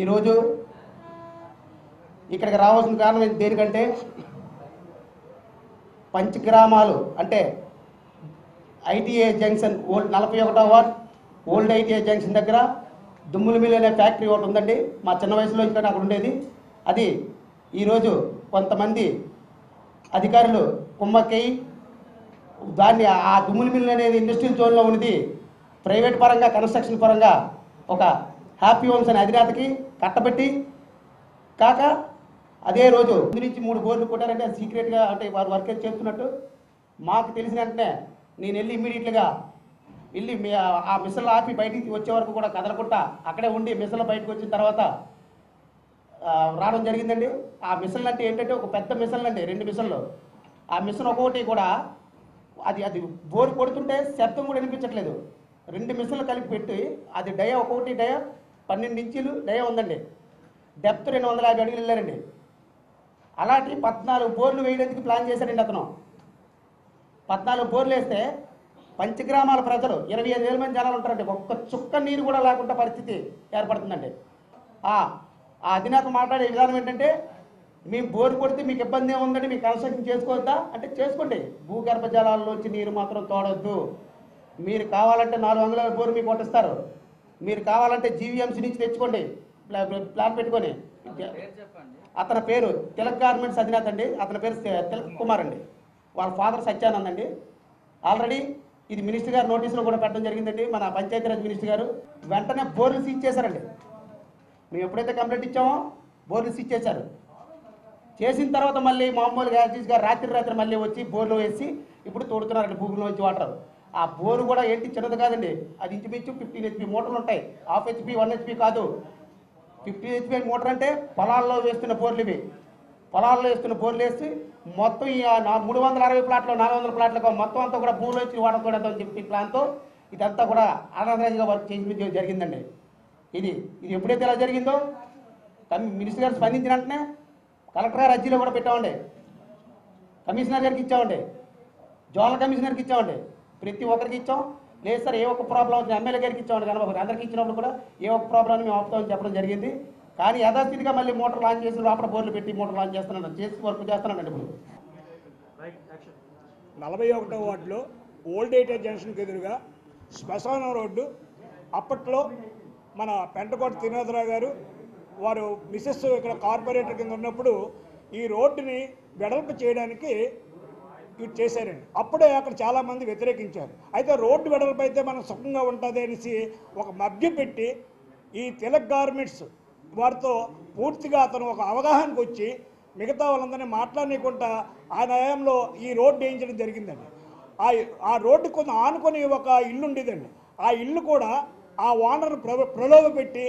ఈరోజు ఇక్కడికి రావాల్సిన కారణం దేనికంటే పంచగ్రామాలు అంటే ఐటీఐ జంక్షన్ ఓల్డ్ 41వ వార్డ్ ఓల్డ్ ఐటీఐ జంక్షన్ దగ్గర దుమ్ముల మిల్ అనే ఫ్యాక్టరీ ఒకటి ఉందండి. మా చిన్న వయసులో ఇంకా అక్కడ ఉండేది. అది ఈరోజు కొంతమంది అధికారులు కుమ్మక్కై దాన్ని ఆ దుమ్ముల మిల్ అనేది ఇండస్ట్రియల్ జోన్లో ఉన్నది ప్రైవేట్ పరంగా కన్స్ట్రక్షన్ పరంగా ఒక హ్యాపీ హోమ్స్ అనే అధినేతకి కట్టబెట్టి కాక అదే రోజు నుంచి 3 బోర్లు కొట్టారంటే అది సీక్రెట్గా అంటే వారు వర్క్ చేస్తున్నట్టు మాకు తెలిసిన వెంటనే నేను వెళ్ళి ఇమ్మీడియట్గా వెళ్ళి ఆ మిషన్లు ఆపి బయటికి వచ్చే వరకు కూడా కదలకుండా అక్కడే ఉండి మిషన్లు బయటకు వచ్చిన తర్వాత రావడం జరిగిందండి. ఆ మిషన్లు అంటే ఏంటంటే ఒక పెద్ద మిషన్లు అండి, 2 మిషన్లు. ఆ మిషన్ ఒక్కొక్కటి కూడా అది బోర్ కొడుతుంటే శబ్దం కూడా వినిపించట్లేదు. 2 మిషన్లు కలిపి పెట్టి అది డయా ఒక్కొక్కటి డయా 12 ఇంచీలు డయా ఉందండి. డెప్త్ 250 అడుగులు వెళ్ళారండి. అలాంటి 14 బోర్లు వేయడానికి ప్లాన్ చేశారండి అతను. 14 బోర్లు వేస్తే పంచగ్రామాల ప్రజలు 25,000 మంది జనాలు ఉంటారండి. ఒక్క చుక్క నీరు కూడా లేకుండా పరిస్థితి ఏర్పడుతుందండి. ఆ అధినేత మాట్లాడే విధానం ఏంటంటే మేము బోరు కొడితే మీకు ఇబ్బంది ఏముందండి, మీకు కన్స్ట్రక్షన్ చేసుకోవద్దా అంటే చేసుకోండి, భూగర్భ జలాల్లోంచి నీరు మాత్రం తోడొద్దు. మీరు కావాలంటే 400 బోరు మీకు కొట్టిస్తారు, మీరు కావాలంటే జీవీఎంసీ నుంచి తెచ్చుకోండి ప్లాన్ పెట్టుకొని. అతని పేరు తిలక్ గార్మెంట్స్ అధినేత అండి. అతని పేరు తిలక్ కుమార్ అండి. వాళ్ళ ఫాదర్ సత్యానంద్ అండి. ఆల్రెడీ ఇది మినిస్టర్ గారు నోటీసులో కూడా పెట్టడం జరిగిందండి. మన పంచాయతీరాజ్ మినిస్టర్ గారు వెంటనే బోర్లు సీజ్ చేశారండి. మేము ఎప్పుడైతే కంప్లైంట్ ఇచ్చామో బోర్లు సీజ్ చేశారు. చేసిన తర్వాత మళ్ళీ మామూలుగా గారు రాత్రి మళ్ళీ వచ్చి బోర్లు వేసి ఇప్పుడు తోడుతున్నారండి భూమిలో నుంచి వాటర్. ఆ బోరు కూడా ఏంటి చిన్నది కాదండి, అది ఇంచుమించు 15 HP మోటార్లు ఉంటాయి. 1/2 HP 1 HP కాదు, 15 HP మోటార్ అంటే పొలాల్లో వేస్తున్న బోర్లు ఇవి. పొలాల్లో వేస్తున్న బోర్లు వేసి మొత్తం ఈ 360 ప్లాట్లు 400 ప్లాట్లకు మొత్తం అంతా కూడా భూమిలో వచ్చి వాడకూడదని చెప్పి ప్లాన్తో ఇదంతా కూడా ఆనందరాజుగా వర్క్ చేయించడం జరిగిందండి. ఇది ఎప్పుడైతే ఎలా జరిగిందో మినిస్టర్ గారు స్పందించిన వెంటనే కలెక్టర్ గారు అర్జీలో కూడా పెట్టామండి, కమిషనర్ గారికి ఇచ్చామండి, జోనల్ కమిషనర్కి ఇచ్చామండి, ప్రతి ఒక్కరికి ఇచ్చాం. లేదు సార్ ఏ ఒక్క ప్రాబ్లం వచ్చింది ఎమ్మెల్యే గారికి ఇచ్చామండి, కనబాబు అందరికి ఇచ్చినప్పుడు కూడా ఏ ఒక్క ప్రాబ్లం మేము ఆపుతామని చెప్పడం జరిగింది. కానీ యథాస్థితిగా మళ్ళీ మోటార్ లాంచ్ చేసి లోపల బోర్లు పెట్టి మోటార్ లాంచ్ చేస్తున్నాను, చేసి వర్క్ చేస్తున్నానండి. ఇప్పుడు 41వ వార్డులో ఓల్డ్ ఏటీఐ జంక్షన్కి ఎదురుగా శ్మశానం రోడ్డు అప్పట్లో మన పెంటకోట త్రినాథరావు గారు వారు మిసెస్ ఇక్కడ కార్పొరేటర్ కింద ఉన్నప్పుడు ఈ రోడ్డుని వెడల్పు చేయడానికి ఇది చేశారండి. అప్పుడే అక్కడ చాలామంది వ్యతిరేకించారు. అయితే రోడ్డు వెడల్పు అయితే మనం సుఖంగా ఉంటుంది అనేసి ఒక మభ్య పెట్టి ఈ తిలక్ గార్మెంట్స్ వారితో పూర్తిగా అతను ఒక అవగాహనకు వచ్చి మిగతా వాళ్ళందరినీ మాట్లాడనీయకుండా ఆ న్యాయంలో ఈ రోడ్డు వేయించడం జరిగిందండి. ఆ రోడ్డు కొంత ఆనుకొని ఒక ఇల్లు ఉండేదండి. ఆ ఇల్లు కూడా ఆ ఓనర్ను ప్రలోభ పెట్టి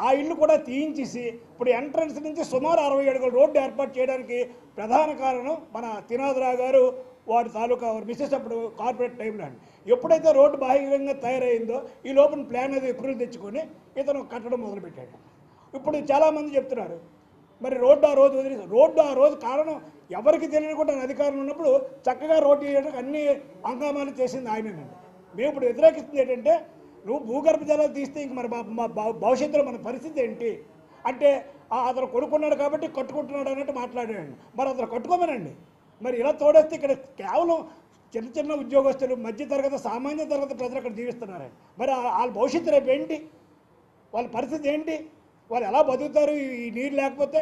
ఆ ఇల్లు కూడా తీయించేసి ఇప్పుడు ఎంట్రన్స్ నుంచి సుమారు 60 అడుగుల రోడ్డు ఏర్పాటు చేయడానికి ప్రధాన కారణం మన త్రినాథరావు గారు వారి తాలూకా వారి మిసెస్ అప్పుడు కార్పొరేట్ టైంలో అండి. ఎప్పుడైతే రోడ్డు బాహ్యంగా తయారైందో ఈ లోపల ప్లాన్ అది అప్రూవల్ తెచ్చుకొని ఇతను కట్టడం మొదలుపెట్టాడు. ఇప్పుడు చాలామంది చెప్తున్నారు మరి రోడ్డు ఆ రోజు కారణం ఎవరికి తెలియకుండా అధికారులు ఉన్నప్పుడు చక్కగా రోడ్డు వేయడానికి అన్ని హంగామాలు చేసింది ఆయనేనండి. మేము ఇప్పుడు వ్యతిరేకిస్తుంది ఏంటంటే నువ్వు భూగర్భ జలాలు తీస్తే ఇంక మరి మా భవిష్యత్తులో మన పరిస్థితి ఏంటి అంటే అతను కొనుక్కున్నాడు కాబట్టి కట్టుకుంటున్నాడు అన్నట్టు మాట్లాడాడండి. మరి అతను కట్టుకోమనండి. మరి ఇలా తోడేస్తే ఇక్కడ కేవలం చిన్న ఉద్యోగస్తులు మధ్యతరగతి సామాన్య తరగతి ప్రజలు అక్కడ జీవిస్తున్నారండి. మరి వాళ్ళ భవిష్యత్తు రేపు ఏంటి, వాళ్ళ పరిస్థితి ఏంటి, వాళ్ళు ఎలా బతుకుతారు ఈ నీరు లేకపోతే?